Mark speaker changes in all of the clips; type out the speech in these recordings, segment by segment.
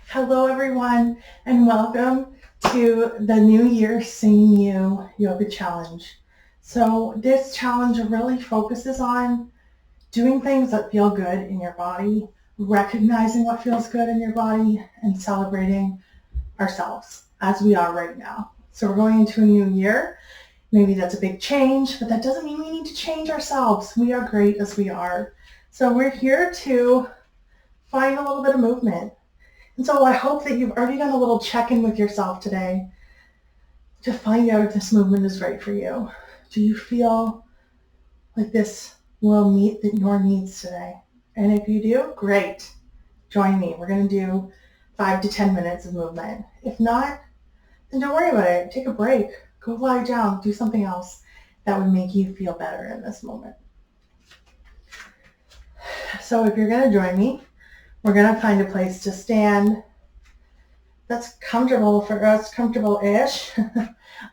Speaker 1: Hello, everyone, and welcome to the New Year Singing You Yoga Challenge. So, this challenge really focuses on doing things that feel good in your body, recognizing what feels good in your body, and celebrating ourselves as we are right now. So, we're going into a new year. Maybe that's a big change, but that doesn't mean we need to change ourselves. We are great as we are. So, we're here to find a little bit of movement. And so I hope that you've already done a little check-in with yourself today to find out if this movement is right for you. Do you feel like this will meet your needs today? And if you do, great. Join me. We're going to do 5 to 10 minutes of movement. If not, then don't worry about it. Take a break. Go lie down. Do something else that would make you feel better in this moment. So if you're going to join me, we're going to find a place to stand that's comfortable for us, comfortable-ish.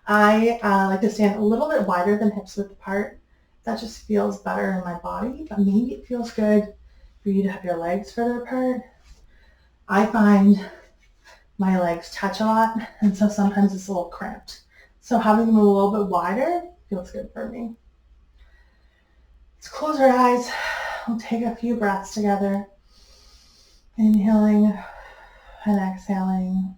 Speaker 1: I like to stand a little bit wider than hips width apart. That just feels better in my body, but maybe it feels good for you to have your legs further apart. I find my legs touch a lot, and so sometimes it's a little cramped. So having them a little bit wider feels good for me. Let's close our eyes. We'll take a few breaths together. Inhaling and exhaling.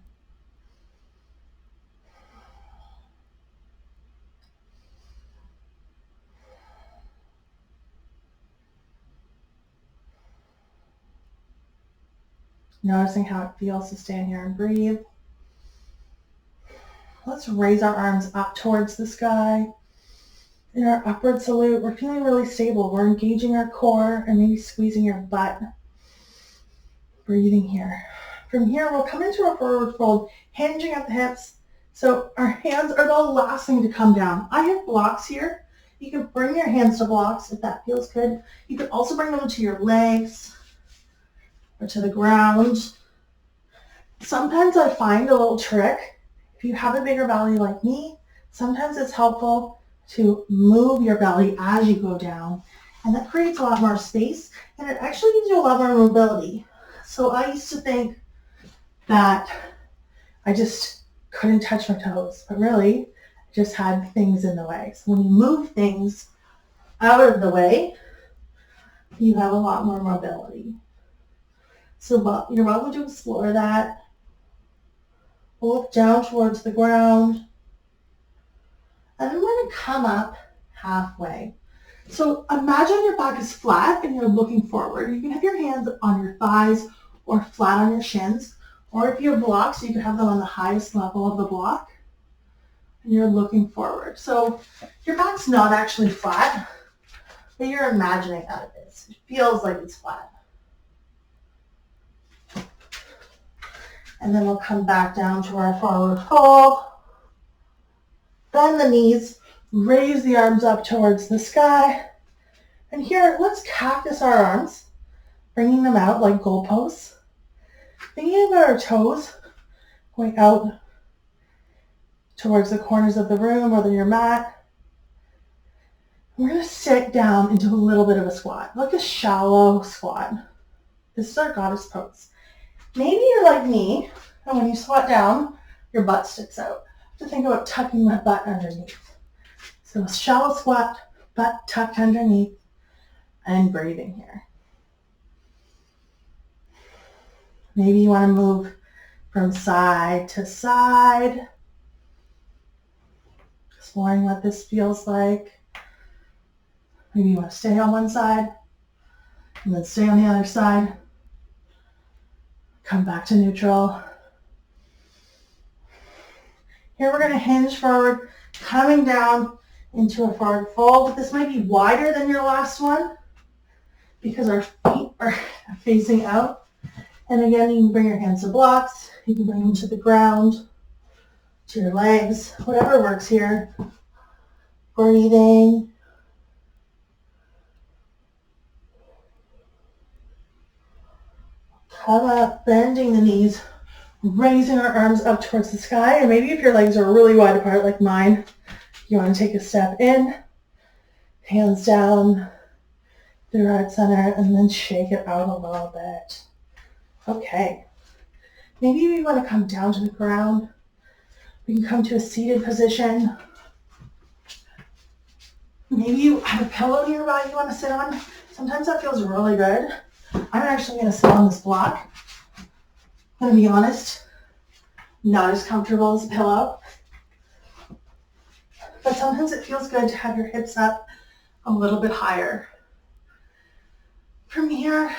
Speaker 1: Noticing how it feels to stand here and breathe. Let's raise our arms up towards the sky. In our upward salute, we're feeling really stable. We're engaging our core and maybe squeezing your butt. Breathing here. From here, we'll come into a forward fold, hinging at the hips. So our hands are the last thing to come down. I have blocks here. You can bring your hands to blocks if that feels good. You can also bring them to your legs or to the ground. Sometimes I find a little trick. If you have a bigger belly like me, sometimes it's helpful to move your belly as you go down. And that creates a lot more space, and it actually gives you a lot more mobility. So I used to think that I just couldn't touch my toes, but really I just had things in the way. So when you move things out of the way, you have a lot more mobility. So you're welcome to explore that. Look down towards the ground. And then we're going to come up halfway. So imagine your back is flat and you're looking forward. You can have your hands on your thighs or flat on your shins. Or if you have blocks, you can have them on the highest level of the block. And you're looking forward. So your back's not actually flat, but you're imagining that it is. It feels like it's flat. And then we'll come back down to our forward fold. Bend the knees, raise the arms up towards the sky. And here, let's cactus our arms, bringing them out like goalposts. Thinking about our toes going out towards the corners of the room or your mat. We're going to sit down into a little bit of a squat, like a shallow squat. This is our goddess pose. Maybe you're like me, and when you squat down, your butt sticks out. You have to think about tucking my butt underneath. So a shallow squat, butt tucked underneath, and breathing here. Maybe you want to move from side to side, exploring what this feels like. Maybe you want to stay on one side and then stay on the other side. Come back to neutral. Here we're going to hinge forward, coming down into a forward fold. This might be wider than your last one because our feet are facing out. And again, you can bring your hands to blocks. You can bring them to the ground, to your legs, whatever works here. Breathing. Come up, bending the knees, raising our arms up towards the sky. And maybe if your legs are really wide apart like mine, you want to take a step in, hands down through heart center, and then shake it out a little bit. Okay. Maybe we want to come down to the ground. We can come to a seated position. Maybe you have a pillow nearby you want to sit on. Sometimes that feels really good. I'm actually going to sit on this block. I'm going to be honest, not as comfortable as a pillow. But sometimes it feels good to have your hips up a little bit higher. From here,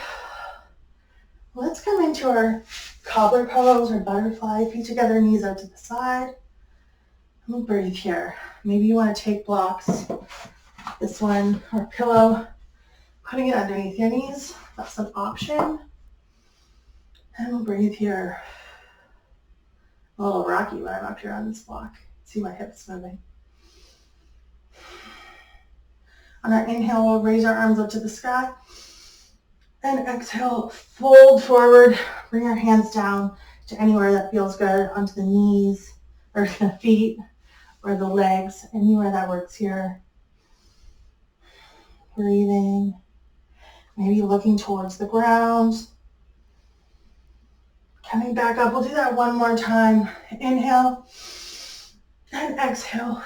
Speaker 1: let's come into our cobbler pose or butterfly. Feet together, knees out to the side. And we'll breathe here. Maybe you want to take blocks, this one, or pillow, putting it underneath your knees. That's an option. And we'll breathe here. A little rocky when I'm up here on this block. See my hips moving. On our inhale, we'll raise our arms up to the sky. And exhale, fold forward. Bring your hands down to anywhere that feels good, onto the knees, or the feet, or the legs, anywhere that works here. Breathing. Maybe looking towards the ground. Coming back up. We'll do that one more time. Inhale. And exhale.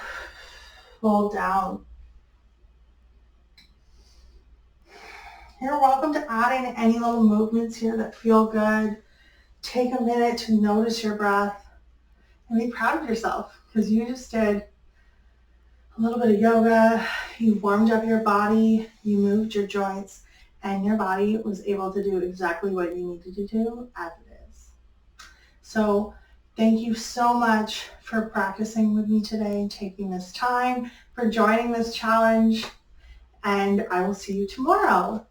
Speaker 1: Fold down. You're welcome to add in any little movements here that feel good. Take a minute to notice your breath and be proud of yourself because you just did a little bit of yoga. You warmed up your body, you moved your joints, and your body was able to do exactly what you needed to do as it is. So thank you so much for practicing with me today, taking this time, for joining this challenge, and I will see you tomorrow.